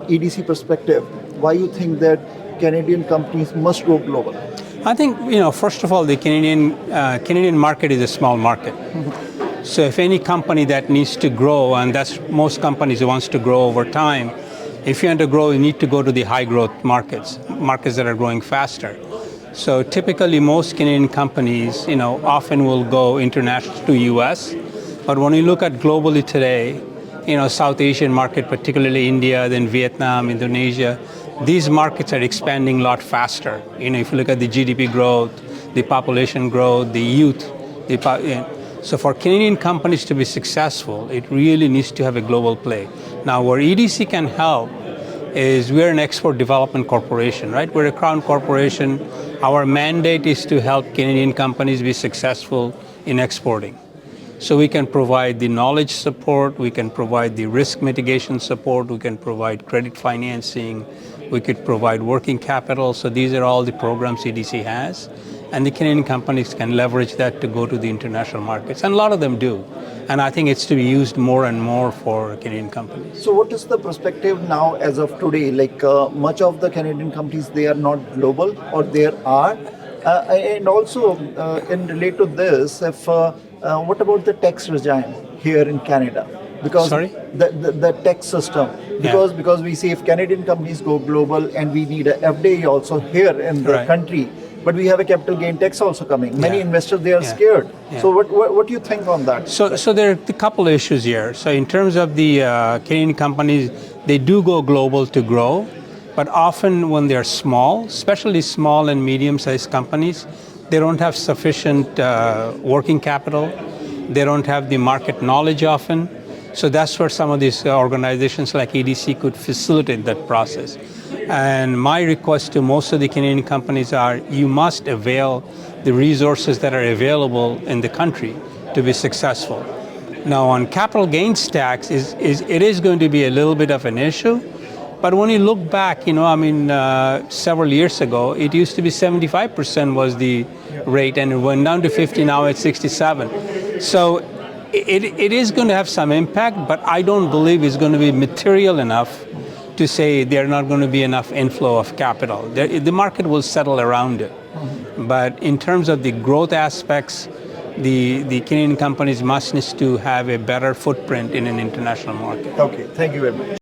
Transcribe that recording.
EDC perspective, why you think that Canadian companies must go global? I think, first of all, the Canadian market is a small market. So if any company that needs to grow, and that's most companies who wants to grow over time, if you want to grow, you need to go to the high growth markets that are growing faster. So typically most Canadian companies, often will go international to US. But when you look at globally today, South Asian market, particularly India, then Vietnam, Indonesia, these markets are expanding a lot faster. If you look at the GDP growth, the population growth, the youth, so for Canadian companies to be successful, it really needs to have a global play. Now, where EDC can help is we're an export development corporation, right? We're a crown corporation. Our mandate is to help Canadian companies be successful in exporting. So we can provide the knowledge support, we can provide the risk mitigation support, we can provide credit financing, we could provide working capital. So these are all the programs EDC has. And the Canadian companies can leverage that to go to the international markets. And a lot of them do. And I think it's to be used more and more for Canadian companies. So what is the perspective now as of today? Like much of the Canadian companies, they are not global, or there are? And also, in relate to this, what about the tax regime here in Canada? Because Sorry? The tax system. Because we see if Canadian companies go global, and we need a FDI also here in the country, but we have a capital gain tax also coming. Many investors, they are scared. So what do you think on that? So there are a couple of issues here. So in terms of the Canadian companies, they do go global to grow, but often when they're small, especially small and medium-sized companies, they don't have sufficient working capital. They don't have the market knowledge often. So that's where some of these organizations like EDC could facilitate that process. And my request to most of the Canadian companies are, you must avail the resources that are available in the country to be successful. Now on capital gains tax, it is going to be a little bit of an issue. But when you look back, several years ago, it used to be 75% was the rate, and it went down to 50, now it's 67. So it is going to have some impact, but I don't believe it's going to be material enough to say there's not going to be enough inflow of capital. The market will settle around it. But in terms of the growth aspects, the Canadian companies must need to have a better footprint in an international market. Okay, thank you very much.